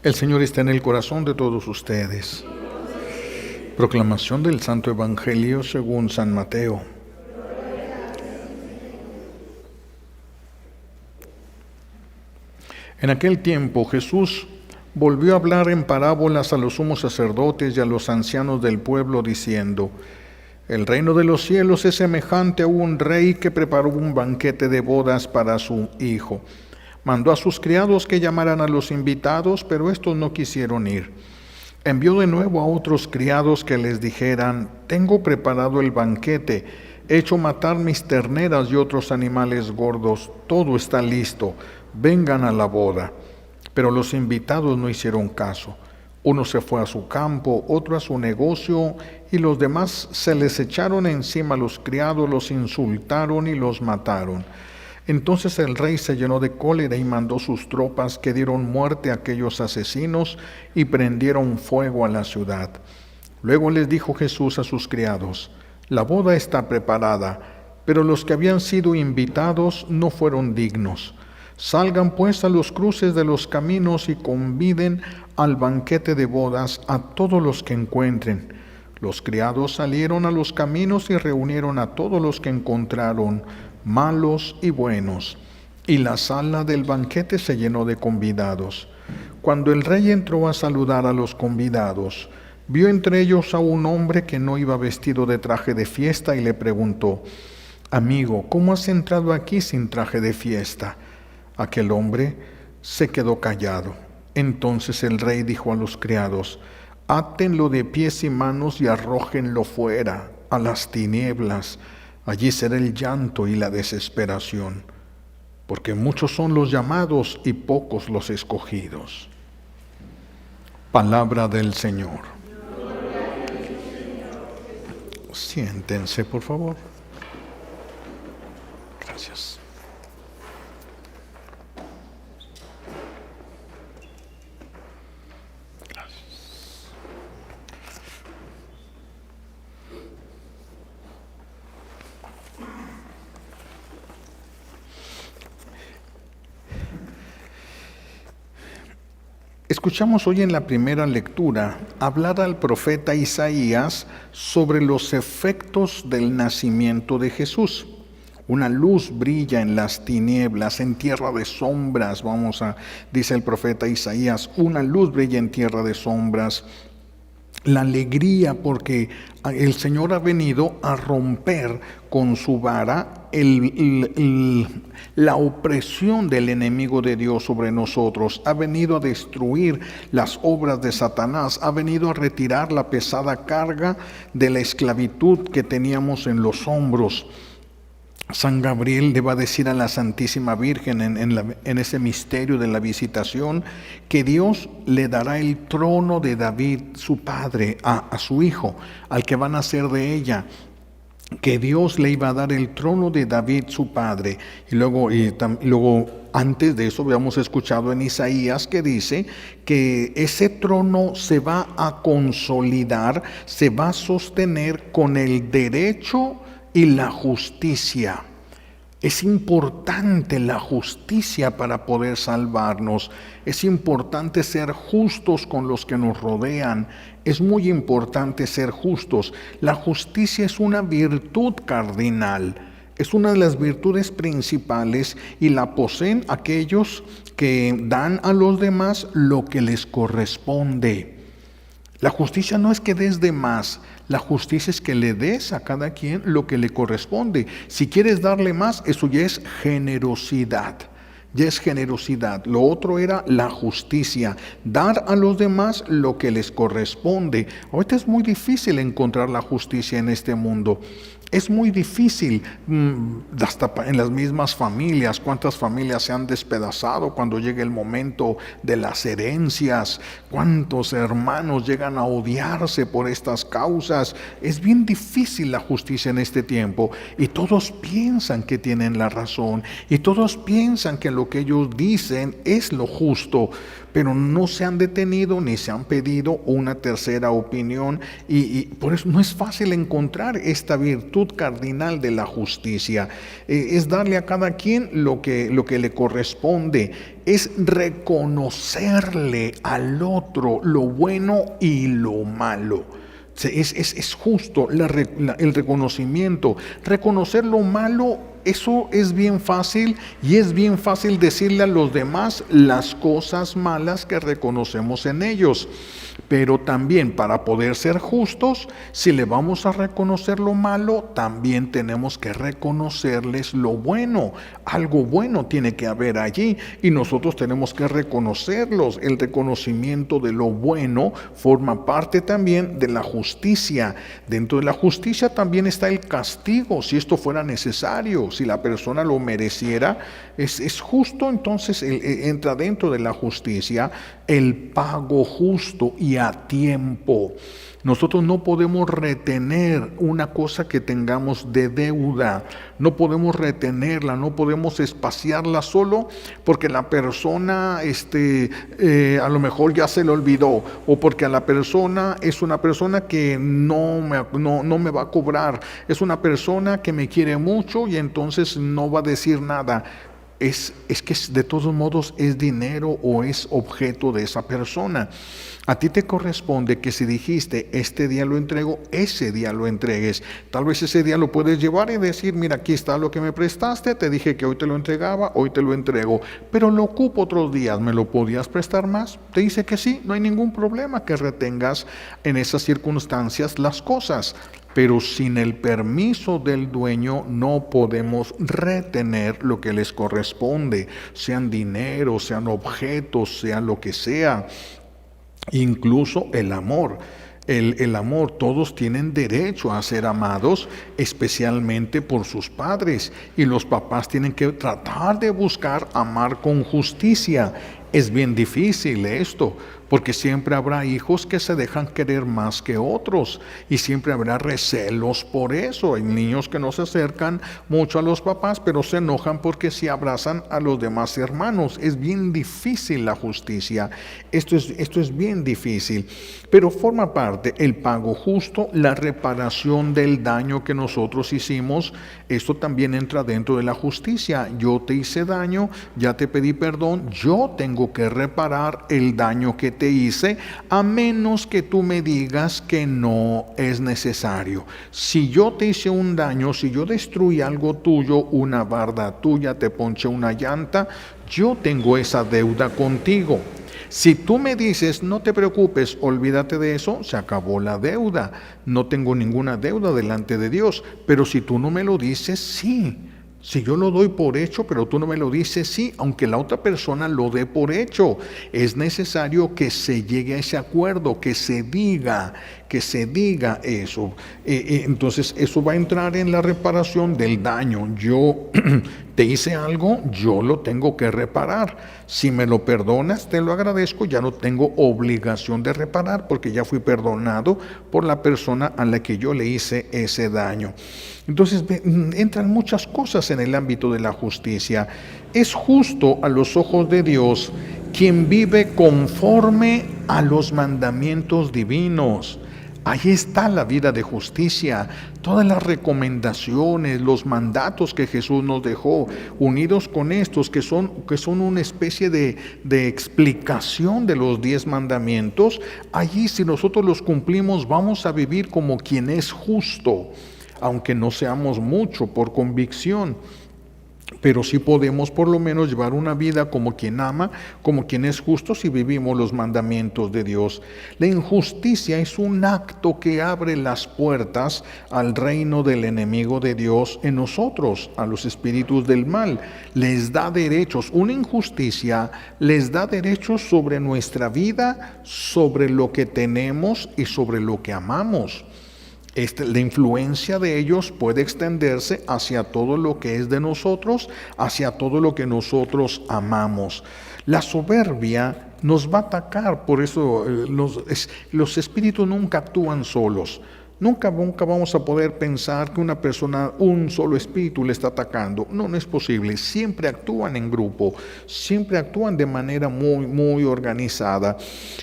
El Señor está en el corazón de todos ustedes. Proclamación del Santo Evangelio según San Mateo. En aquel tiempo Jesús volvió a hablar en parábolas a los sumos sacerdotes y a los ancianos del pueblo, diciendo: El reino de los cielos es semejante a un rey que preparó un banquete de bodas para su hijo. Mandó a sus criados que llamaran a los invitados, pero estos no quisieron ir. Envió de nuevo a otros criados que les dijeran: Tengo preparado el banquete, he hecho matar mis terneras y otros animales gordos, todo está listo, vengan a la boda. Pero los invitados no hicieron caso. Uno se fue a su campo, otro a su negocio, y los demás se les echaron encima a los criados, los insultaron y los mataron. Entonces el rey se llenó de cólera y mandó sus tropas, que dieron muerte a aquellos asesinos y prendieron fuego a la ciudad. Luego les dijo Jesús a sus criados: La boda está preparada, pero los que habían sido invitados no fueron dignos. Salgan pues a los cruces de los caminos y conviden al banquete de bodas a todos los que encuentren. Los criados salieron a los caminos y reunieron a todos los que encontraron, malos y buenos, y la sala del banquete se llenó de convidados. Cuando el rey entró a saludar a los convidados, vio entre ellos a un hombre que no iba vestido de traje de fiesta y le preguntó: Amigo, ¿cómo has entrado aquí sin traje de fiesta? Aquel hombre se quedó callado. Entonces el rey dijo a los criados: Átenlo de pies y manos y arrójenlo fuera, a las tinieblas. Allí será el llanto y la desesperación, porque muchos son los llamados y pocos los escogidos. Palabra del Señor. Siéntense, por favor. Gracias. Escuchamos hoy en la primera lectura hablar al profeta Isaías sobre los efectos del nacimiento de Jesús. Una luz brilla en las tinieblas, en tierra de sombras, dice el profeta Isaías, una luz brilla en tierra de sombras. La alegría porque el Señor ha venido a romper con su vara la opresión del enemigo de Dios sobre nosotros. Ha venido a destruir las obras de Satanás. Ha venido a retirar la pesada carga de la esclavitud que teníamos en los hombros. San Gabriel le va a decir a la Santísima Virgen en ese misterio de la visitación que Dios le dará el trono de David, su padre, a su hijo, al que va a nacer de ella, que Dios le iba a dar el trono de David, su padre. Y luego antes de eso habíamos escuchado en Isaías que dice que ese trono se va a consolidar, se va a sostener con el derecho y la justicia. Es importante la justicia para poder salvarnos. Es importante ser justos con los que nos rodean. Es muy importante ser justos. La justicia es una virtud cardinal. Es una de las virtudes principales y la poseen aquellos que dan a los demás lo que les corresponde. La justicia no es que des de más, la justicia es que le des a cada quien lo que le corresponde. Si quieres darle más, eso ya es generosidad. Ya es generosidad. Lo otro era la justicia, dar a los demás lo que les corresponde. Ahorita es muy difícil encontrar la justicia en este mundo. Es muy difícil, hasta en las mismas familias. ¿Cuántas familias se han despedazado cuando llega el momento de las herencias? ¿Cuántos hermanos llegan a odiarse por estas causas? Es bien difícil la justicia en este tiempo y todos piensan que tienen la razón y todos piensan que lo que ellos dicen es lo justo, pero no se han detenido ni se han pedido una tercera opinión y por eso no es fácil encontrar esta virtud virtud cardinal de la justicia. Es darle a cada quien lo que le corresponde, es reconocerle al otro lo bueno y lo malo. Es justo el reconocimiento. Reconocer lo malo, eso es bien fácil, y es bien fácil decirle a los demás las cosas malas que reconocemos en ellos. Pero también, para poder ser justos, si le vamos a reconocer lo malo, también tenemos que reconocerles lo bueno. Algo bueno tiene que haber allí, y nosotros tenemos que reconocerlos. El reconocimiento de lo bueno forma parte también de la justicia. Dentro de la justicia también está el castigo, si esto fuera necesario. Si la persona lo mereciera, es justo, entonces entra dentro de la justicia el pago justo y a tiempo. Nosotros no podemos retener una cosa que tengamos de deuda, no podemos retenerla, no podemos espaciarla solo porque la persona a lo mejor ya se le olvidó, o porque a la persona es una persona que no me va a cobrar, es una persona que me quiere mucho y entonces no va a decir nada. Es que de todos modos es dinero o es objeto de esa persona. A ti te corresponde que si dijiste este día lo entrego, ese día lo entregues. Tal vez ese día lo puedes llevar y decir, mira, aquí está lo que me prestaste, te dije que hoy te lo entregaba, hoy te lo entrego, pero lo ocupo otros días, ¿me lo podías prestar más? Te dice que sí, no hay ningún problema que retengas en esas circunstancias las cosas. Pero sin el permiso del dueño no podemos retener lo que les corresponde, sean dinero, sean objetos, sea lo que sea, incluso el amor. El amor, todos tienen derecho a ser amados, especialmente por sus padres, y los papás tienen que tratar de buscar amar con justicia. Es bien difícil esto, porque siempre habrá hijos que se dejan querer más que otros, y siempre habrá recelos por eso. Hay niños que no se acercan mucho a los papás, pero se enojan porque sí abrazan a los demás hermanos. Es bien difícil la justicia, esto es bien difícil, pero forma parte el pago justo, la reparación del daño que nosotros hicimos. Esto también entra dentro de la justicia. Yo te hice daño, ya te pedí perdón, yo tengo que reparar el daño que te hice, a menos que tú me digas que no es necesario. Si yo te hice un daño, si yo destruí algo tuyo, una barda tuya, te ponché una llanta, yo tengo esa deuda contigo. Si tú me dices, no te preocupes, olvídate de eso, se acabó la deuda. No tengo ninguna deuda delante de Dios. Pero si tú no me lo dices, sí. Si yo lo doy por hecho, pero tú no me lo dices, sí, aunque la otra persona lo dé por hecho, es necesario que se llegue a ese acuerdo, que se diga eso. Entonces eso va a entrar en la reparación del daño. Yo te hice algo, yo lo tengo que reparar. Si me lo perdonas, te lo agradezco, ya no tengo obligación de reparar porque ya fui perdonado por la persona a la que yo le hice ese daño. Entonces entran muchas cosas en el ámbito de la justicia. Es justo a los ojos de Dios quien vive conforme a los mandamientos divinos. Ahí está la vida de justicia, todas las recomendaciones, los mandatos que Jesús nos dejó, unidos con estos que son una especie de explicación de los 10 mandamientos. Allí, si nosotros los cumplimos, vamos a vivir como quien es justo, aunque no seamos mucho por convicción. Pero sí podemos por lo menos llevar una vida como quien ama, como quien es justo, si vivimos los mandamientos de Dios. La injusticia es un acto que abre las puertas al reino del enemigo de Dios en nosotros, a los espíritus del mal. Les da derechos. Una injusticia les da derechos sobre nuestra vida, sobre lo que tenemos y sobre lo que amamos. La influencia de ellos puede extenderse hacia todo lo que es de nosotros, hacia todo lo que nosotros amamos. La soberbia nos va a atacar, por eso los espíritus nunca actúan solos. Nunca vamos a poder pensar que una persona, un solo espíritu le está atacando. No, no es posible. Siempre actúan en grupo, siempre actúan de manera muy organizada.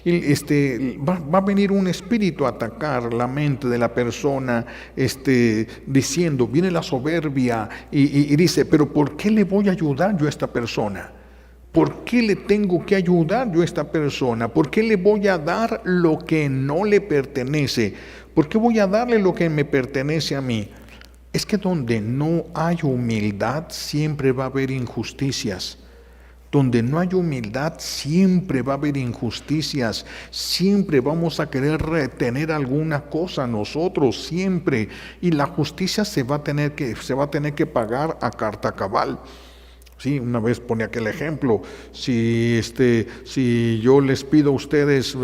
Y va a venir un espíritu a atacar la mente de la persona, diciendo, viene la soberbia y dice, pero ¿por qué le voy a ayudar yo a esta persona? ¿Por qué le tengo que ayudar yo a esta persona? ¿Por qué le voy a dar lo que no le pertenece? ¿Por qué voy a darle lo que me pertenece a mí? Es que donde no hay humildad siempre va a haber injusticias. Donde no hay humildad siempre va a haber injusticias. Siempre vamos a querer retener alguna cosa nosotros, siempre. Y la justicia se va a tener que pagar a carta cabal. Sí, una vez pone aquel ejemplo, si yo les pido a ustedes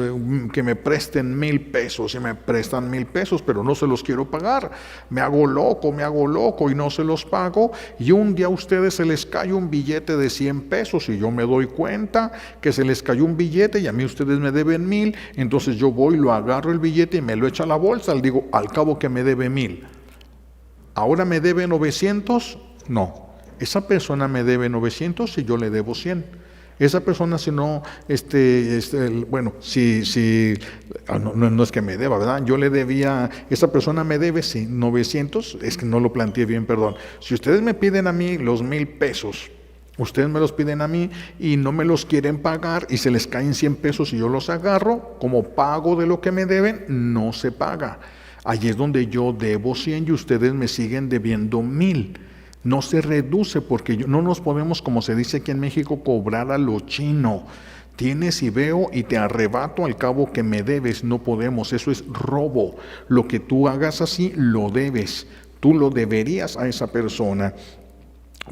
que me presten 1,000 pesos y me prestan 1,000 pesos, pero no se los quiero pagar, me hago loco y no se los pago, y un día a ustedes se les cae un billete de 100 pesos y yo me doy cuenta que se les cayó un billete y a mí ustedes me deben 1,000, entonces yo voy, lo agarro el billete y me lo echo a la bolsa, le digo, al cabo que me debe 1,000. ¿Ahora me debe 900? No. Esa persona me debe 900 y yo le debo 100. Esa persona, si no, no es que me deba, ¿verdad? Yo le debía, esa persona me debe, sí, 900, es que no lo planteé bien, perdón. Si ustedes me piden a mí los 1,000 pesos, ustedes me los piden a mí y no me los quieren pagar y se les caen 100 pesos y yo los agarro, como pago de lo que me deben, no se paga. Allí es donde yo debo 100 y ustedes me siguen debiendo 1,000. No se reduce porque no nos podemos, como se dice aquí en México, cobrar a lo chino. Tienes y veo y te arrebato al cabo que me debes. No podemos, eso es robo. Lo que tú hagas así, lo debes. Tú lo deberías a esa persona.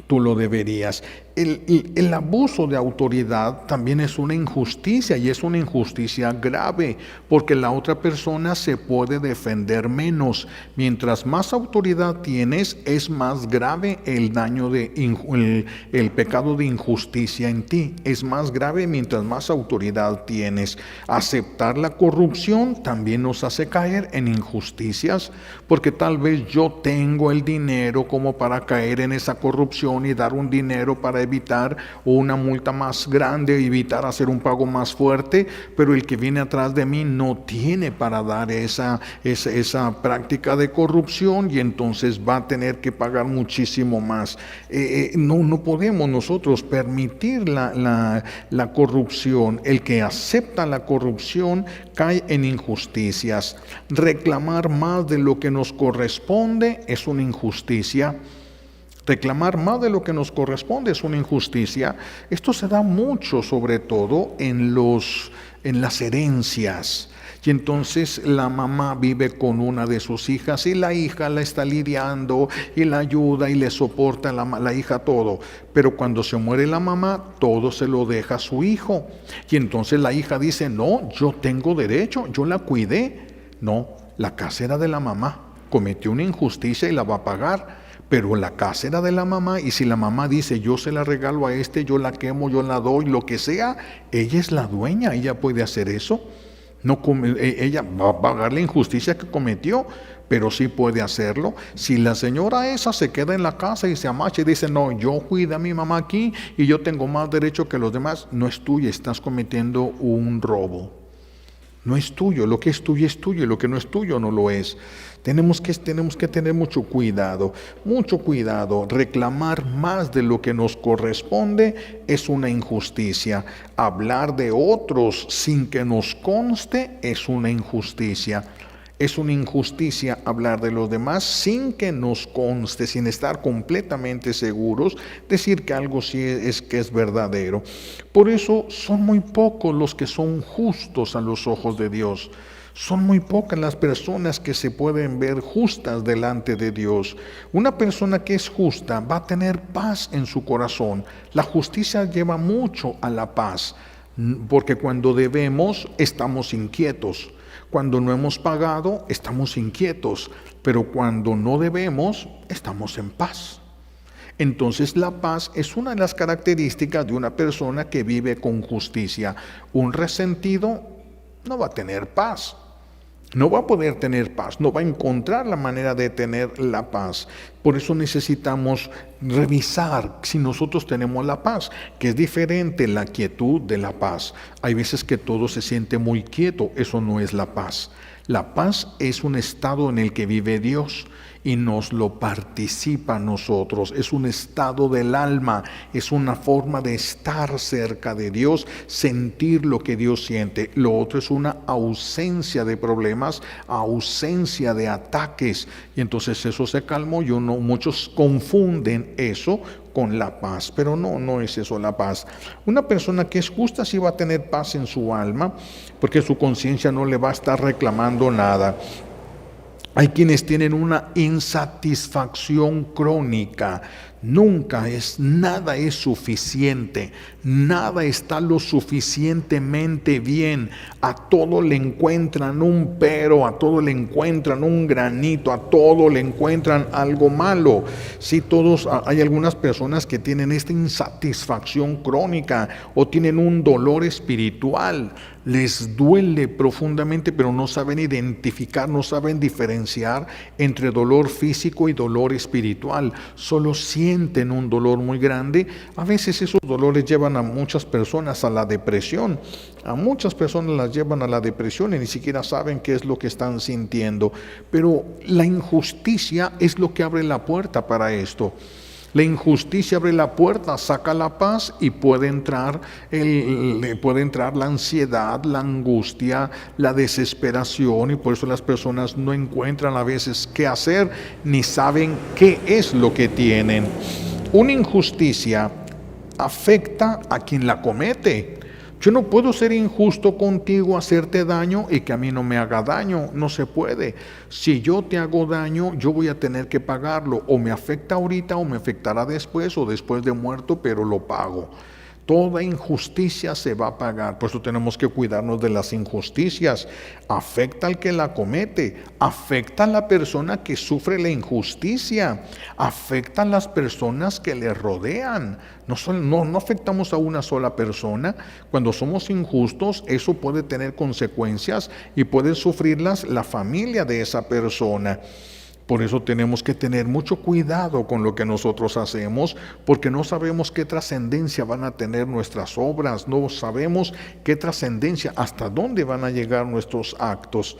Tú lo deberías. El abuso de autoridad también es una injusticia y es una injusticia grave porque la otra persona se puede defender menos. Mientras más autoridad tienes, es más grave el daño el pecado de injusticia en ti. Es más grave mientras más autoridad tienes. Aceptar la corrupción también nos hace caer en injusticias porque tal vez yo tengo el dinero como para caer en esa corrupción y dar un dinero para evitar una multa más grande, evitar hacer un pago más fuerte, pero el que viene atrás de mí no tiene para dar esa práctica de corrupción y entonces va a tener que pagar muchísimo más. No podemos nosotros permitir la corrupción. El que acepta la corrupción cae en injusticias. Reclamar más de lo que nos corresponde es una injusticia. Reclamar más de lo que nos corresponde es una injusticia. Esto se da mucho, sobre todo en las herencias. Y entonces la mamá vive con una de sus hijas y la hija la está lidiando y la ayuda y le soporta la hija todo. Pero cuando se muere la mamá, todo se lo deja a su hijo. Y entonces la hija dice, no, yo tengo derecho, yo la cuidé. No, la casa era de la mamá. Cometió una injusticia y la va a pagar. Pero la casa era de la mamá y si la mamá dice yo se la regalo a yo la quemo, yo la doy, lo que sea, ella es la dueña, ella puede hacer eso. Ella va a pagar la injusticia que cometió, pero sí puede hacerlo. Si la señora esa se queda en la casa y se amacha y dice no, yo cuido a mi mamá aquí y yo tengo más derecho que los demás, no es tuya, estás cometiendo un robo. No es tuyo, lo que es tuyo y lo que no es tuyo no lo es. Tenemos que tener mucho cuidado. Reclamar más de lo que nos corresponde es una injusticia. Hablar de otros sin que nos conste es una injusticia. Es una injusticia hablar de los demás sin que nos conste, sin estar completamente seguros, decir que algo sí es verdadero. Por eso son muy pocos los que son justos a los ojos de Dios. Son muy pocas las personas que se pueden ver justas delante de Dios. Una persona que es justa va a tener paz en su corazón. La justicia lleva mucho a la paz, porque cuando debemos estamos inquietos. Cuando no hemos pagado, estamos inquietos, pero cuando no debemos, estamos en paz. Entonces la paz es una de las características de una persona que vive con justicia. Un resentido no va a tener paz. no va a poder tener paz, no va a encontrar la manera de tener la paz. Por eso necesitamos revisar si nosotros tenemos la paz, que es diferente la quietud de la paz. Hay veces que todo se siente muy quieto, eso no es la paz. La paz es un estado en el que vive Dios y nos lo participa a nosotros. Es un estado del alma, es una forma de estar cerca de Dios, sentir lo que Dios siente. Lo otro es una ausencia de problemas, ausencia de ataques. Y entonces eso se calmó y muchos confunden eso con la paz, pero no es eso la paz. Una persona que es justa sí va a tener paz en su alma, porque su conciencia no le va a estar reclamando nada. Hay quienes tienen una insatisfacción crónica. Nada es suficiente, nada está lo suficientemente bien. A todo le encuentran un pero, a todo le encuentran un granito, a todo le encuentran algo malo. Sí, hay algunas personas que tienen esta insatisfacción crónica o tienen un dolor espiritual. Les duele profundamente, pero no saben identificar, no saben diferenciar entre dolor físico y dolor espiritual. Solo sienten un dolor muy grande. A veces esos dolores llevan a muchas personas a la depresión. A muchas personas las llevan a la depresión y ni siquiera saben qué es lo que están sintiendo. Pero la injusticia es lo que abre la puerta para esto. La injusticia abre la puerta, saca la paz y puede entrar la ansiedad, la angustia, la desesperación, y por eso las personas no encuentran a veces qué hacer ni saben qué es lo que tienen. Una injusticia afecta a quien la comete. Yo no puedo ser injusto contigo, hacerte daño y que a mí no me haga daño. No se puede. Si yo te hago daño, yo voy a tener que pagarlo. O me afecta ahorita o me afectará después o después de muerto, pero lo pago. Toda injusticia se va a pagar. Por eso tenemos que cuidarnos de las injusticias. Afecta al que la comete, afecta a la persona que sufre la injusticia, afecta a las personas que le rodean. No afectamos a una sola persona. Cuando somos injustos, eso puede tener consecuencias y puede sufrirlas la familia de esa persona. Por eso tenemos que tener mucho cuidado con lo que nosotros hacemos, porque no sabemos qué trascendencia van a tener nuestras obras, no sabemos qué trascendencia, hasta dónde van a llegar nuestros actos.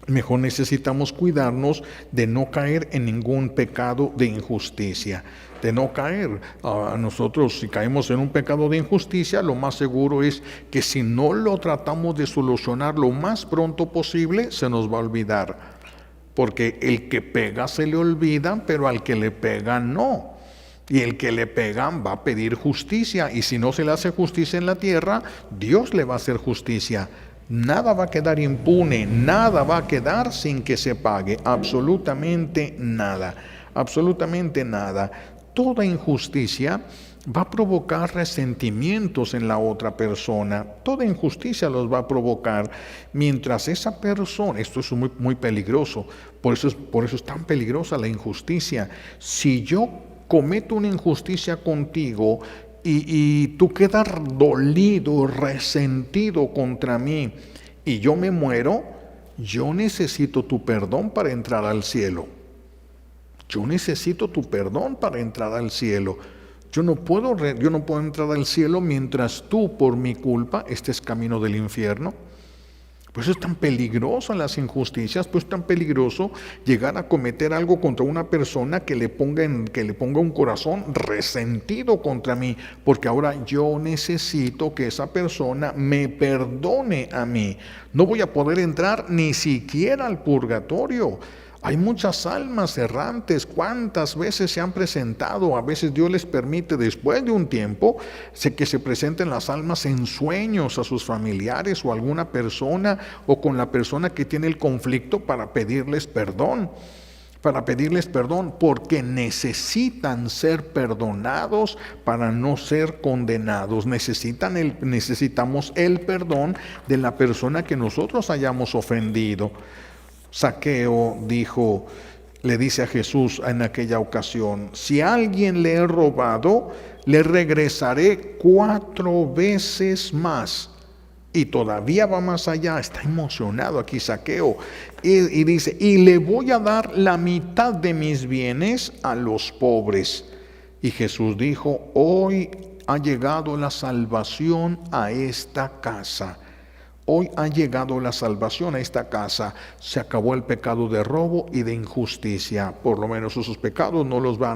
Mejor necesitamos cuidarnos de no caer en ningún pecado de injusticia, de no caer. Nosotros, si caemos en un pecado de injusticia, lo más seguro es que si no lo tratamos de solucionar lo más pronto posible, se nos va a olvidar. Porque el que pega se le olvida, pero al que le pegan no. Y el que le pegan va a pedir justicia. Y si no se le hace justicia en la tierra, Dios le va a hacer justicia. Nada va a quedar impune, nada va a quedar sin que se pague. Absolutamente nada. Absolutamente nada. Toda injusticia va a provocar resentimientos en la otra persona. Toda injusticia los va a provocar. Mientras esa persona, esto es muy, muy peligroso, por eso es tan peligrosa la injusticia. Si yo cometo una injusticia contigo y tú quedas dolido, resentido contra mí y yo me muero, yo necesito tu perdón para entrar al cielo. Yo necesito tu perdón para entrar al cielo. Yo no puedo entrar al cielo mientras tú, por mi culpa, estés camino del infierno. Por eso es tan peligroso las injusticias, pues es tan peligroso llegar a cometer algo contra una persona que le ponga un corazón resentido contra mí, porque ahora yo necesito que esa persona me perdone a mí. No voy a poder entrar ni siquiera al purgatorio. Hay muchas almas errantes. ¿Cuántas veces se han presentado? A veces Dios les permite, después de un tiempo, que se presenten las almas en sueños a sus familiares o a alguna persona o con la persona que tiene el conflicto para pedirles perdón. Porque necesitan ser perdonados para no ser condenados. Necesitamos el perdón de la persona que nosotros hayamos ofendido. Zaqueo le dice a Jesús en aquella ocasión: si a alguien le he robado, le regresaré 4 veces más Y todavía va más allá, está emocionado aquí Zaqueo. Y dice, y le voy a dar la mitad de mis bienes a los pobres. Y Jesús dijo, hoy ha llegado la salvación a esta casa. Hoy ha llegado la salvación a esta casa. Se acabó el pecado de robo y de injusticia. Por lo menos esos pecados no los va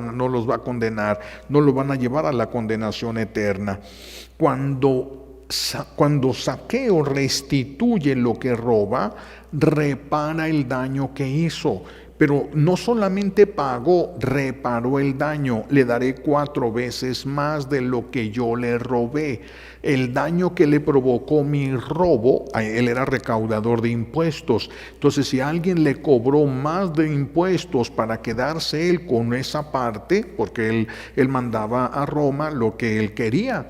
a condenar, no los van a llevar a la condenación eterna. Cuando Zaqueo restituye lo que roba, repara el daño que hizo. Pero no solamente pagó, reparó el daño. Le daré 4 veces más de lo que yo le robé. El daño que le provocó mi robo, él era recaudador de impuestos. Entonces, si alguien le cobró más de impuestos para quedarse él con esa parte, porque él mandaba a Roma lo que él quería.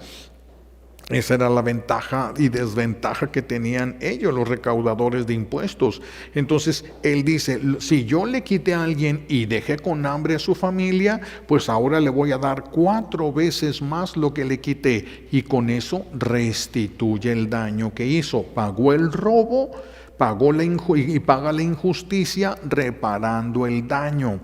Esa era la ventaja y desventaja que tenían ellos, los recaudadores de impuestos. Entonces, él dice, si yo le quité a alguien y dejé con hambre a su familia, pues ahora le voy a dar 4 veces más lo que le quité. Y con eso restituye el daño que hizo. Pagó el robo, y paga la injusticia reparando el daño.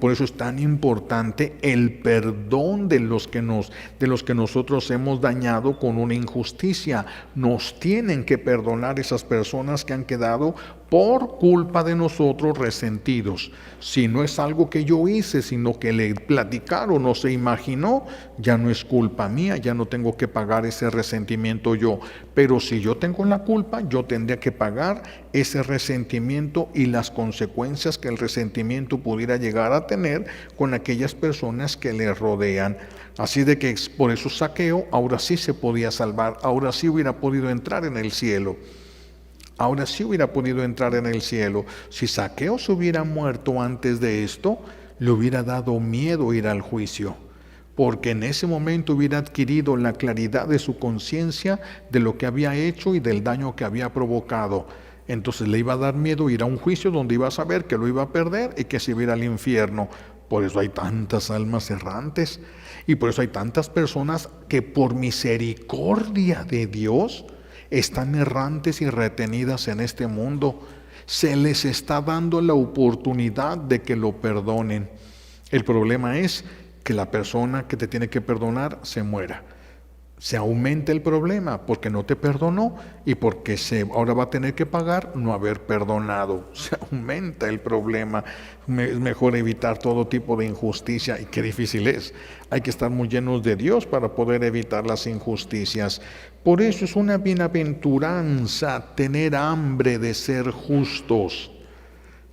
Por eso es tan importante el perdón de los que nosotros hemos dañado con una injusticia. Nos tienen que perdonar esas personas que han quedado por culpa de nosotros resentidos. Si no es algo que yo hice, sino que le platicaron o se imaginó, ya no es culpa mía, ya no tengo que pagar ese resentimiento yo. Pero si yo tengo la culpa, yo tendría que pagar ese resentimiento y las consecuencias que el resentimiento pudiera llegar a tener con aquellas personas que le rodean. Así de que por eso Zaqueo ahora sí se podía salvar, ahora sí hubiera podido entrar en el cielo. Ahora sí hubiera podido entrar en el cielo. Si Zaqueo se hubiera muerto antes de esto, le hubiera dado miedo ir al juicio, porque en ese momento hubiera adquirido la claridad de su conciencia de lo que había hecho y del daño que había provocado. Entonces le iba a dar miedo ir a un juicio donde iba a saber que lo iba a perder y que se iba a ir al infierno. Por eso hay tantas almas errantes y por eso hay tantas personas que por misericordia de Dios están errantes y retenidas en este mundo. Se les está dando la oportunidad de que lo perdonen. El problema es que la persona que te tiene que perdonar se muera. Se aumenta el problema porque no te perdonó y porque ahora va a tener que pagar no haber perdonado. Se aumenta el problema. Es mejor evitar todo tipo de injusticia, y qué difícil es. Hay que estar muy llenos de Dios para poder evitar las injusticias. Por eso es una bienaventuranza tener hambre de ser justos.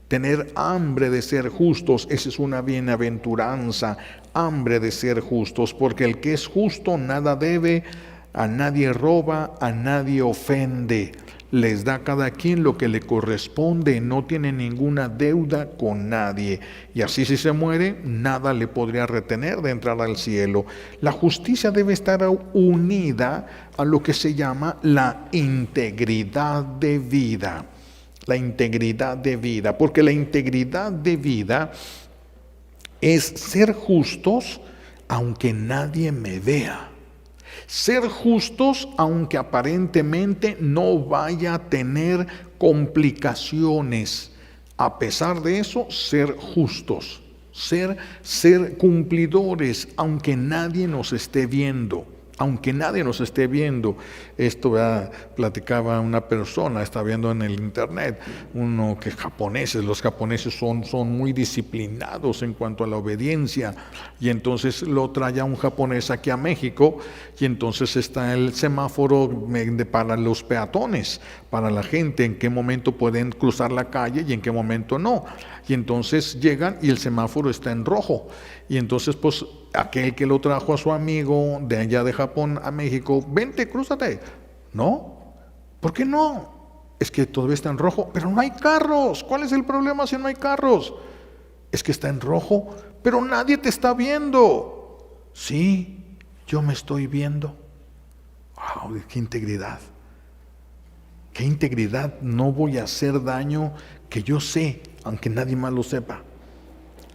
Tener hambre de ser justos, esa es una bienaventuranza, hambre de ser justos, porque el que es justo nada debe, a nadie roba, a nadie ofende, les da a cada quien lo que le corresponde, no tiene ninguna deuda con nadie, y así si se muere, nada le podría retener de entrar al cielo. La justicia debe estar unida a lo que se llama la integridad de vida. La integridad de vida, porque la integridad de vida es ser justos aunque nadie me vea. Ser justos aunque aparentemente no vaya a tener complicaciones. A pesar de eso, ser justos, ser cumplidores aunque nadie nos esté viendo. Aunque nadie nos esté viendo. Esto platicaba una persona, está viendo en el internet, los japoneses son muy disciplinados en cuanto a la obediencia, y entonces lo trae a un japonés aquí a México, y entonces está el semáforo para los peatones, para la gente, en qué momento pueden cruzar la calle y en qué momento no. Y entonces llegan y el semáforo está en rojo. Y entonces pues aquel que lo trajo a su amigo de allá de Japón a México, vente, crúzate. No, ¿por qué no? Es que todavía está en rojo, pero no hay carros. ¿Cuál es el problema si no hay carros? Es que está en rojo, pero nadie te está viendo. Sí, yo me estoy viendo. ¡Wow! ¡Qué integridad! ¡Qué integridad! No voy a hacer daño que yo sé, aunque nadie más lo sepa.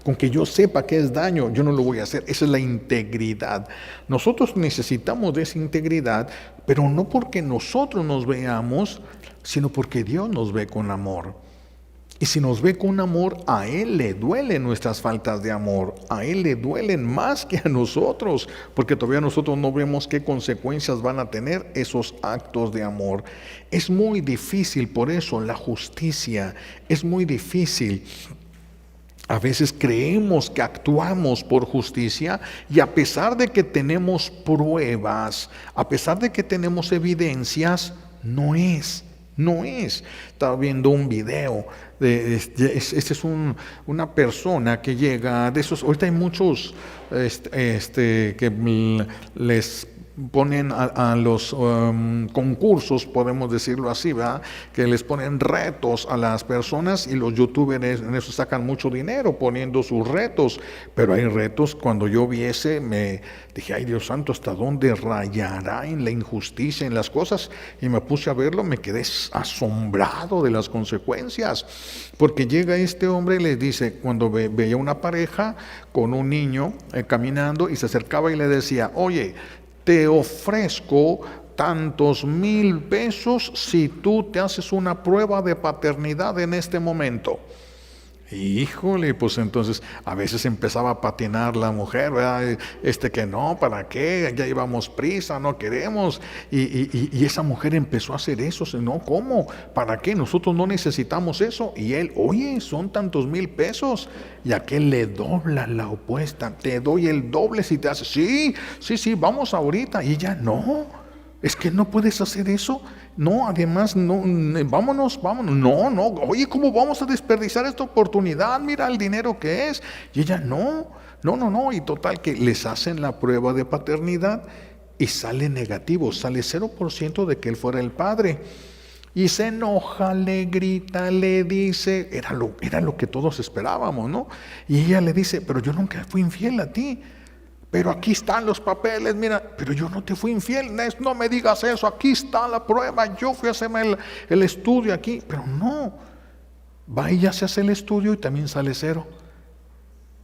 Con que yo sepa que es daño, yo no lo voy a hacer. Esa es la integridad. Nosotros necesitamos de esa integridad, pero no porque nosotros nos veamos, sino porque Dios nos ve con amor. Y si nos ve con amor, a Él le duelen nuestras faltas de amor. A Él le duelen más que a nosotros, porque todavía nosotros no vemos qué consecuencias van a tener esos actos de amor. Es muy difícil, por eso, la justicia es muy difícil. A veces creemos que actuamos por justicia y a pesar de que tenemos pruebas, a pesar de que tenemos evidencias, no es. Estaba viendo un video. Una persona que llega de esos. Ahorita hay muchos que les ponen a los concursos, podemos decirlo así, ¿verdad? Que les ponen retos a las personas y los youtubers en eso sacan mucho dinero poniendo sus retos, pero hay retos. Cuando yo vi ese me dije, ay Dios santo, ¿hasta dónde rayará en la injusticia, en las cosas? Y me puse a verlo, me quedé asombrado de las consecuencias, porque llega este hombre y les dice, cuando veía una pareja con un niño caminando y se acercaba y le decía, oye, te ofrezco tantos 1,000 pesos si tú te haces una prueba de paternidad en este momento. Híjole, pues entonces a veces empezaba a patinar la mujer, ¿verdad? Que no, ¿para qué? Ya llevamos prisa, no queremos. Y esa mujer empezó a hacer eso. No, ¿cómo? ¿Para qué? Nosotros no necesitamos eso. Y él, oye, son tantos 1,000 pesos. Y aquel le dobla la opuesta. Te doy el doble si te haces. Sí, vamos ahorita. Y ella, no, es que no puedes hacer eso. No, además, no, vámonos. No, oye, ¿cómo vamos a desperdiciar esta oportunidad? Mira el dinero que es. Y ella, no. Y total que les hacen la prueba de paternidad y sale negativo, sale 0% de que él fuera el padre. Y se enoja, le grita, le dice, era lo que todos esperábamos, ¿no? Y ella le dice, pero yo nunca fui infiel a ti. Pero aquí están los papeles, mira, pero yo no te fui infiel, no me digas eso, aquí está la prueba, yo fui a hacerme el estudio aquí, pero no, va y ya se hace el estudio y también sale 0.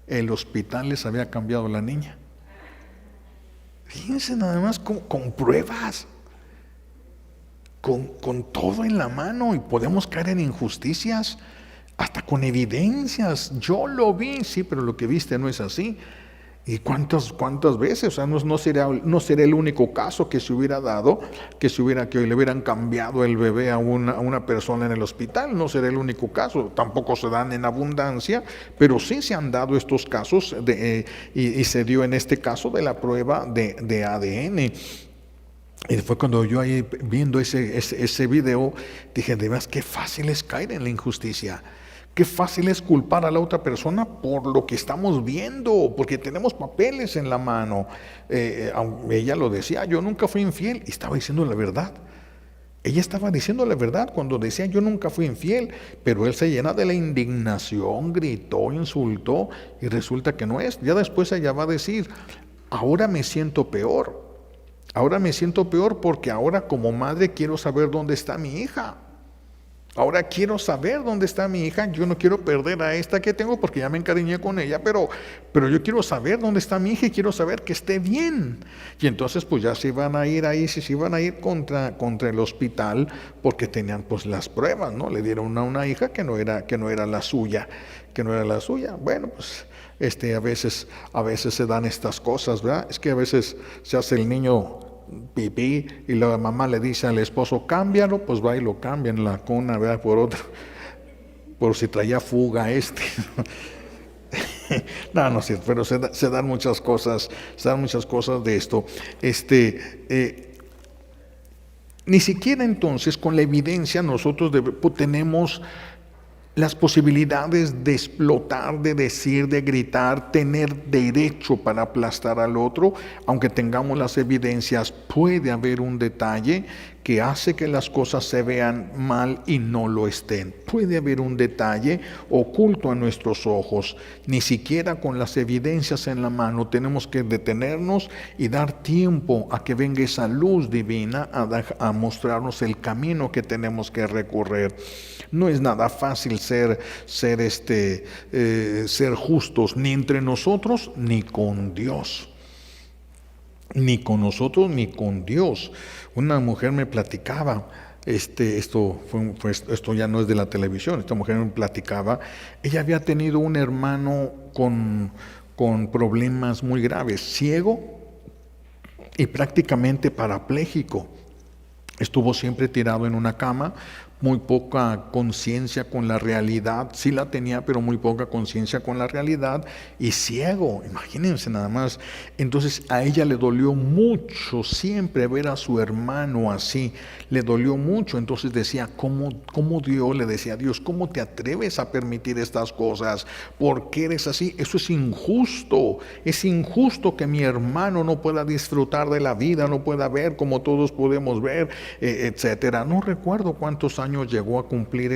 El hospital les había cambiado la niña. Fíjense nada más con pruebas, con todo en la mano, y podemos caer en injusticias, hasta con evidencias. Yo lo vi, sí, pero lo que viste no es así. ¿Y cuántas veces? O sea, no sería el único caso que se hubiera dado, que le hubieran cambiado el bebé a una persona en el hospital. No será el único caso. Tampoco se dan en abundancia, pero sí se han dado estos casos y se dio en este caso de la prueba de ADN. Y fue cuando yo ahí viendo ese video, dije, de veras, qué fácil es caer en la injusticia. Qué fácil es culpar a la otra persona por lo que estamos viendo, porque tenemos papeles en la mano. Ella lo decía, yo nunca fui infiel, y estaba diciendo la verdad. Ella estaba diciendo la verdad cuando decía, yo nunca fui infiel, pero él se llena de la indignación, gritó, insultó, y resulta que no es. Ya después ella va a decir, ahora me siento peor. Ahora me siento peor porque ahora como madre quiero saber dónde está mi hija. Ahora quiero saber dónde está mi hija. Yo no quiero perder a esta que tengo porque ya me encariñé con ella, pero yo quiero saber dónde está mi hija y quiero saber que esté bien. Y entonces pues ya se iban a ir ahí, se iban a ir contra el hospital porque tenían pues las pruebas, ¿no? Le dieron a una hija que no era la suya, Bueno, pues a veces se dan estas cosas, ¿verdad? Es que a veces se hace el niño pipí y la mamá le dice al esposo, cámbialo, pues va y lo cambia en la cuna, ¿verdad? Por otro, por si traía fuga no es cierto, pero se dan muchas cosas de esto. Ni siquiera entonces con la evidencia nosotros tenemos las posibilidades de explotar, de decir, de gritar, tener derecho para aplastar al otro. Aunque tengamos las evidencias, puede haber un detalle que hace que las cosas se vean mal y no lo estén. Puede haber un detalle oculto a nuestros ojos. Ni siquiera con las evidencias en la mano tenemos que detenernos y dar tiempo a que venga esa luz divina a mostrarnos el camino que tenemos que recorrer. No es nada fácil ser justos ni entre nosotros ni con Dios. Ni con nosotros ni con Dios. Una mujer me platicaba, esto ya no es de la televisión, esta mujer me platicaba, ella había tenido un hermano con problemas muy graves, ciego y prácticamente parapléjico. Estuvo siempre tirado en una cama, muy poca conciencia con la realidad, sí la tenía, pero muy poca conciencia con la realidad, y ciego, imagínense nada más. Entonces a ella le dolió mucho siempre ver a su hermano así, le dolió mucho. Entonces decía, ¿cómo Dios? Le decía a Dios, ¿cómo te atreves a permitir estas cosas? ¿Por qué eres así? Eso es injusto que mi hermano no pueda disfrutar de la vida, no pueda ver como todos podemos ver, etcétera. No recuerdo cuántos años llegó a cumplir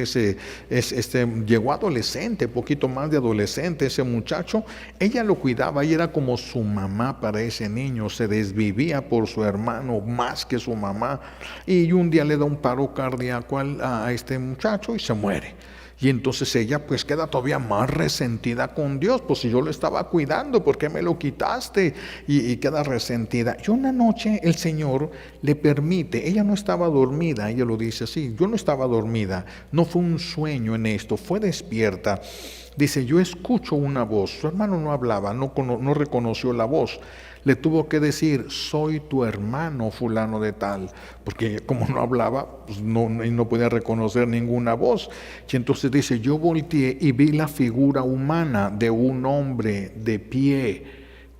llegó adolescente, poquito más de adolescente ese muchacho. Ella lo cuidaba y era como su mamá para ese niño, se desvivía por su hermano más que su mamá, y un día le da un paro cardíaco a este muchacho y se muere. Y entonces ella pues queda todavía más resentida con Dios, pues si yo lo estaba cuidando, ¿por qué me lo quitaste? Y queda resentida. Y una noche el Señor le permite, ella no estaba dormida, ella lo dice así, yo no estaba dormida, no fue un sueño en esto, fue despierta. Dice, yo escucho una voz, su hermano no hablaba, no reconoció la voz. Le tuvo que decir, soy tu hermano fulano de tal, porque como no hablaba, pues no podía reconocer ninguna voz. Y entonces dice, yo volteé y vi la figura humana de un hombre de pie.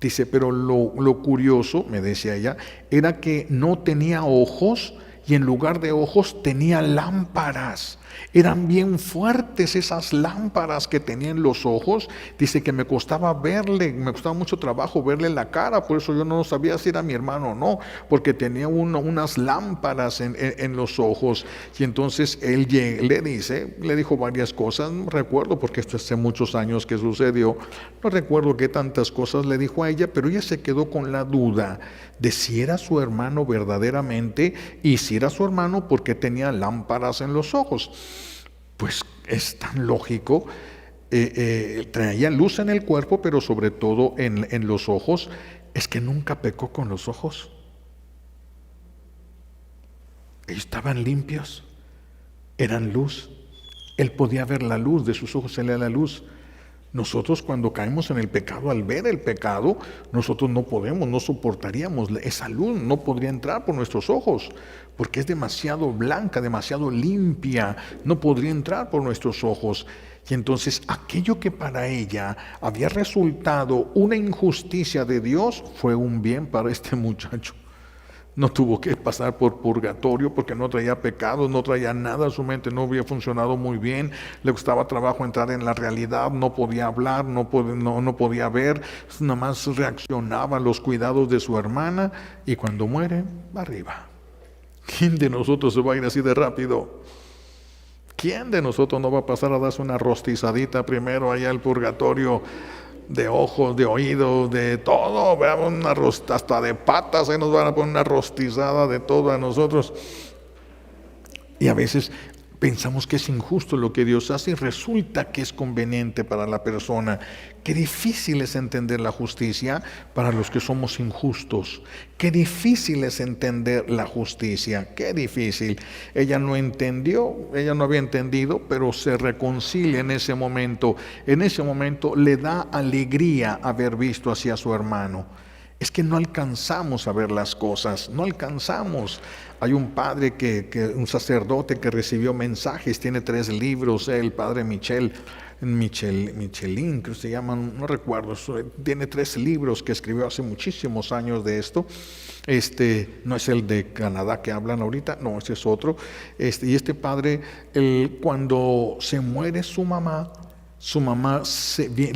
Dice, pero lo curioso, me decía ella, era que no tenía ojos y en lugar de ojos tenía lámparas. Eran bien fuertes esas lámparas que tenían los ojos. Dice que me costaba mucho trabajo verle la cara, por eso yo no sabía si era mi hermano o no, porque tenía unas lámparas en los ojos. Y entonces él le dijo varias cosas, no recuerdo porque esto hace muchos años que sucedió, no recuerdo qué tantas cosas le dijo a ella, pero ella se quedó con la duda de si era su hermano verdaderamente, y si era su hermano porque tenía lámparas en los ojos. Pues es tan lógico, traía luz en el cuerpo, pero sobre todo en los ojos. Es que nunca pecó con los ojos. Ellos estaban limpios, eran luz. Él podía ver la luz, de sus ojos salía la luz. Nosotros cuando caemos en el pecado, al ver el pecado, nosotros no soportaríamos esa luz, no podría entrar por nuestros ojos, porque es demasiado blanca, demasiado limpia, no podría entrar por nuestros ojos. Y entonces aquello que para ella había resultado una injusticia de Dios, fue un bien para este muchacho. No tuvo que pasar por purgatorio porque no traía pecados, no traía nada, su mente no había funcionado muy bien, le costaba trabajo entrar en la realidad, no podía hablar, no podía ver, nada más reaccionaba a los cuidados de su hermana, y cuando muere, va arriba. ¿Quién de nosotros se va a ir así de rápido? ¿Quién de nosotros no va a pasar a darse una rostizadita primero allá al purgatorio? De ojos, de oídos, de todo, veamos hasta de patas, ahí nos van a poner una rostizada de todo a nosotros. Y a veces pensamos que es injusto lo que Dios hace y resulta que es conveniente para la persona. Qué difícil es entender la justicia para los que somos injustos. Qué difícil es entender la justicia, qué difícil. Ella no había entendido, pero se reconcilia en ese momento. En ese momento le da alegría haber visto hacia su hermano. Es que no alcanzamos a ver las cosas, no alcanzamos. Hay un padre, un sacerdote que recibió mensajes, tiene 3 libros, el padre Michelin, creo que se llama, no recuerdo, tiene 3 libros que escribió hace muchísimos años de esto. No es el de Canadá que hablan ahorita, no, ese es otro. Y este padre, cuando se muere su mamá,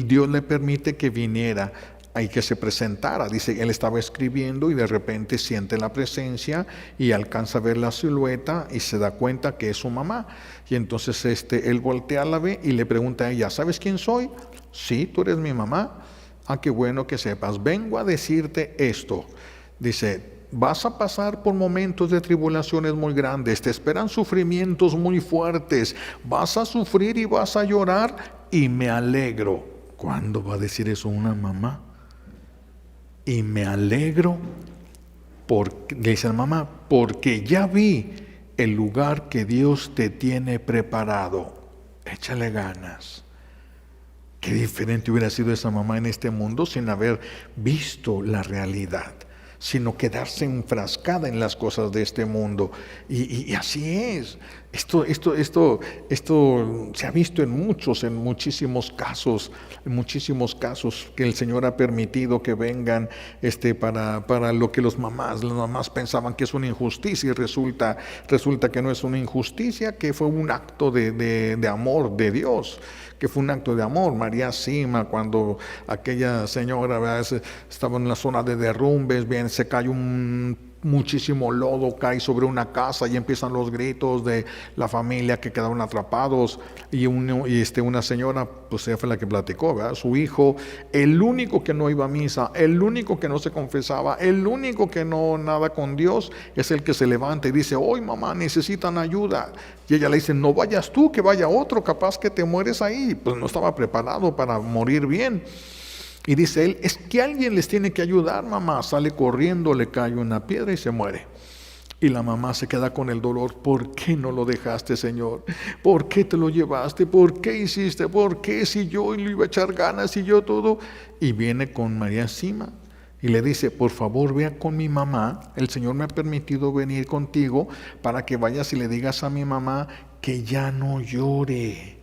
Dios le permite que viniera ahí que se presentara. Dice, él estaba escribiendo y de repente siente la presencia y alcanza a ver la silueta y se da cuenta que es su mamá. Y entonces él voltea, la ve y le pregunta a ella, ¿sabes quién soy? Sí, tú eres mi mamá. Ah, qué bueno que sepas. Vengo a decirte esto. Dice, vas a pasar por momentos de tribulaciones muy grandes, te esperan sufrimientos muy fuertes, vas a sufrir y vas a llorar y me alegro. ¿Cuándo va a decir eso una mamá? Y me alegro, le dice a la mamá, porque ya vi el lugar que Dios te tiene preparado. Échale ganas. Qué diferente hubiera sido esa mamá en este mundo sin haber visto la realidad, sino quedarse enfrascada en las cosas de este mundo. Y así es. Esto se ha visto en muchísimos casos que el Señor ha permitido que vengan para lo que las mamás pensaban que es una injusticia, y resulta que no es una injusticia, que fue un acto de amor de Dios, que fue un acto de amor. María Sima, cuando aquella señora, ¿verdad?, estaba en la zona de derrumbes, bien, se cae muchísimo lodo, cae sobre una casa y empiezan los gritos de la familia que quedaron atrapados, y una señora, pues ella fue la que platicó, ¿verdad? Su hijo, el único que no iba a misa, el único que no se confesaba, el único que no nada con Dios, es el que se levanta y dice, hoy mamá, necesitan ayuda. Y ella le dice, no vayas tú, que vaya otro, capaz que te mueres ahí. Pues no estaba preparado para morir bien. Y dice él, es que alguien les tiene que ayudar, mamá. Sale corriendo, le cae una piedra y se muere. Y la mamá se queda con el dolor. ¿Por qué no lo dejaste, Señor? ¿Por qué te lo llevaste? ¿Por qué hiciste? ¿Por qué si yo le iba a echar ganas y yo todo? Y viene con María Sima y le dice, por favor, vea con mi mamá. El Señor me ha permitido venir contigo para que vayas y le digas a mi mamá que ya no llore.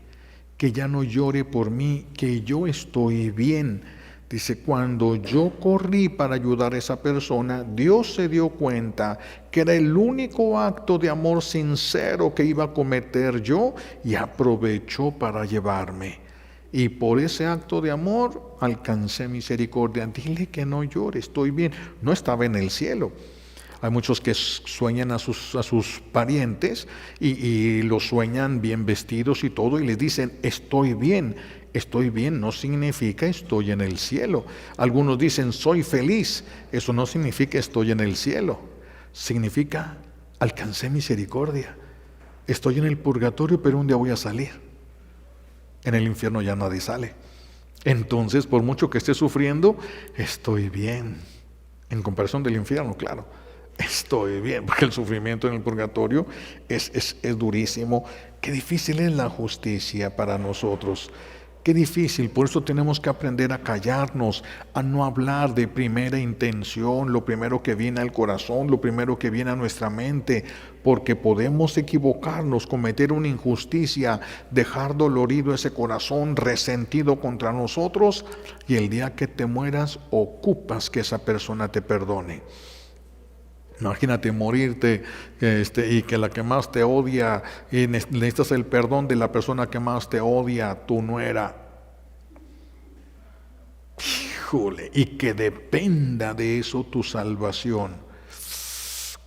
Que ya no llore por mí, que yo estoy bien. Dice, cuando yo corrí para ayudar a esa persona, Dios se dio cuenta que era el único acto de amor sincero que iba a cometer yo y aprovechó para llevarme. Y por ese acto de amor alcancé misericordia. Dile que no llore, estoy bien. No estaba en el cielo. Hay muchos que sueñan a sus parientes y los sueñan bien vestidos y todo y les dicen, estoy bien. Estoy bien no significa estoy en el cielo. Algunos dicen soy feliz. Eso no significa estoy en el cielo. Significa alcancé misericordia. Estoy en el purgatorio, pero un día voy a salir. En el infierno ya nadie sale. Entonces, por mucho que esté sufriendo, estoy bien. En comparación del infierno, claro. Estoy bien, porque el sufrimiento en el purgatorio es durísimo. Qué difícil es la justicia para nosotros. Qué difícil, por eso tenemos que aprender a callarnos, a no hablar de primera intención, lo primero que viene al corazón, lo primero que viene a nuestra mente, porque podemos equivocarnos, cometer una injusticia, dejar dolorido ese corazón, resentido contra nosotros, y el día que te mueras ocupas que esa persona te perdone. Imagínate morirte y que la que más te odia, y necesitas el perdón de la persona que más te odia, tu nuera. Híjole, y que dependa de eso tu salvación.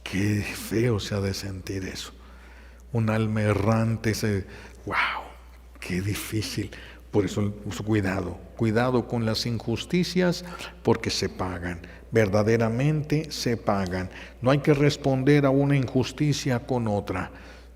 Qué feo se ha de sentir eso. Un alma errante, wow, qué difícil. Por eso, cuidado con las injusticias, porque se pagan. Verdaderamente se pagan. No hay que responder a una injusticia con otra.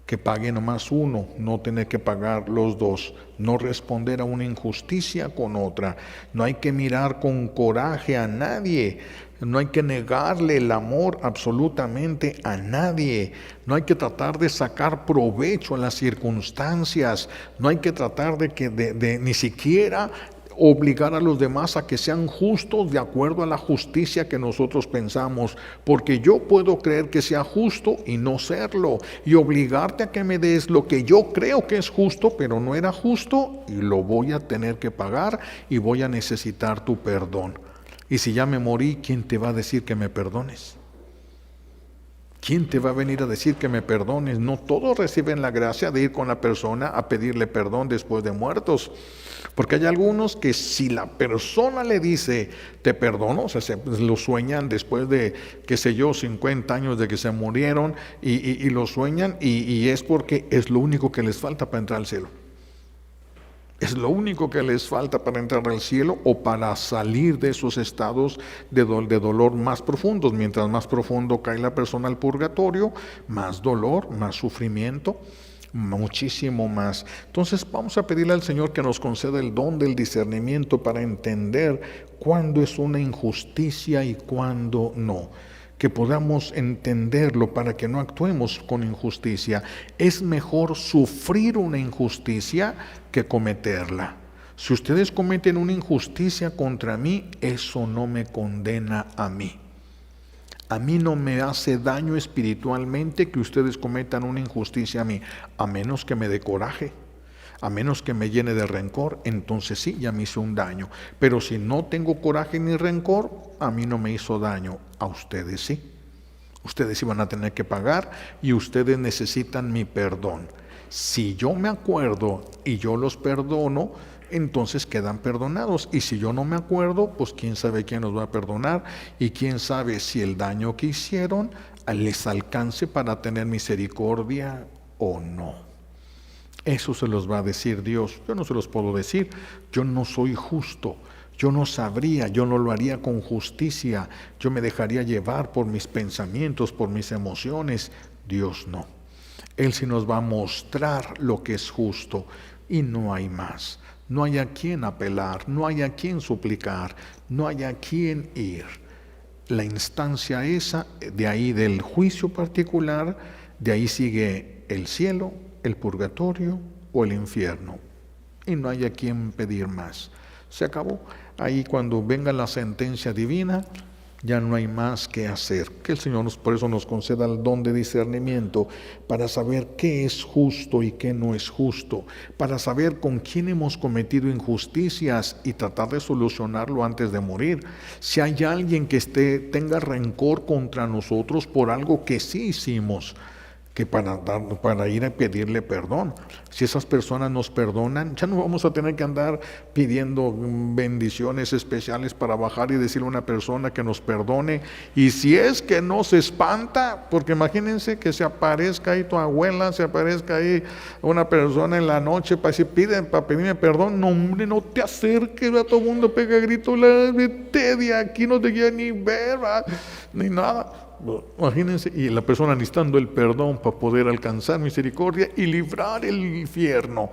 Que pague nomás uno, no tener que pagar los dos. No responder a una injusticia con otra. No hay que mirar con coraje a nadie. No hay que negarle el amor absolutamente a nadie. No hay que tratar de sacar provecho a las circunstancias. No hay que tratar de ni siquiera obligar a los demás a que sean justos de acuerdo a la justicia que nosotros pensamos, porque yo puedo creer que sea justo y no serlo, y obligarte a que me des lo que yo creo que es justo, pero no era justo, y lo voy a tener que pagar y voy a necesitar tu perdón. Y si ya me morí, ¿quién te va a decir que me perdones? ¿Quién te va a venir a decir que me perdones? No todos reciben la gracia de ir con la persona a pedirle perdón después de muertos. Porque hay algunos que si la persona le dice, te perdono, o sea, lo sueñan después de, qué sé yo, 50 años de que se murieron y lo sueñan y es porque es lo único que les falta para entrar al cielo. Es lo único que les falta para entrar al cielo o para salir de esos estados de dolor más profundos. Mientras más profundo cae la persona al purgatorio, más dolor, más sufrimiento, muchísimo más. Entonces vamos a pedirle al Señor que nos conceda el don del discernimiento para entender cuándo es una injusticia y cuándo no. Que podamos entenderlo para que no actuemos con injusticia. Es mejor sufrir una injusticia que cometerla. Si ustedes cometen una injusticia contra mí, eso no me condena a mí. A mí no me hace daño espiritualmente que ustedes cometan una injusticia a mí, a menos que me dé coraje. A menos que me llene de rencor, entonces sí, ya me hizo un daño. Pero si no tengo coraje ni rencor, a mí no me hizo daño, a ustedes sí. Ustedes iban a tener que pagar y ustedes necesitan mi perdón. Si yo me acuerdo y yo los perdono, entonces quedan perdonados. Y si yo no me acuerdo, pues quién sabe quién los va a perdonar y quién sabe si el daño que hicieron les alcance para tener misericordia o no. Eso se los va a decir Dios. Yo no se los puedo decir. Yo no soy justo. Yo no sabría, yo no lo haría con justicia. Yo me dejaría llevar por mis pensamientos, por mis emociones. Dios no. Él sí nos va a mostrar lo que es justo y no hay más. No hay a quien apelar, no hay a quien suplicar, no hay a quien ir. La instancia esa, de ahí del juicio particular, de ahí sigue el cielo, el purgatorio o el infierno. Y no hay a quien pedir más. Se acabó. Ahí cuando venga la sentencia divina, ya no hay más que hacer. Que el Señor por eso nos conceda el don de discernimiento para saber qué es justo y qué no es justo, para saber con quién hemos cometido injusticias y tratar de solucionarlo antes de morir. Si hay alguien que tenga rencor contra nosotros por algo que sí hicimos, que para ir a pedirle perdón. Si esas personas nos perdonan, ya no vamos a tener que andar pidiendo bendiciones especiales para bajar y decirle a una persona que nos perdone. Y si es que no se espanta, porque imagínense que se aparezca ahí tu abuela, se aparezca ahí una persona en la noche para pedirme perdón. No, hombre, no te acerques, a todo el mundo pega grito, vete de aquí, no te quiero ni ver, ni nada. Imagínense, y la persona necesitando el perdón para poder alcanzar misericordia y librar el infierno.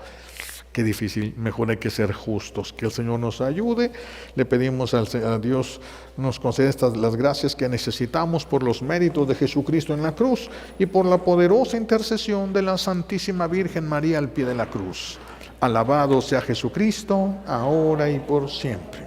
Qué difícil. Mejor hay que ser justos. Que el Señor nos ayude. Le pedimos a Dios nos conceda las gracias que necesitamos por los méritos de Jesucristo en la cruz y por la poderosa intercesión de la Santísima Virgen María al pie de la cruz. Alabado sea Jesucristo, ahora y por siempre.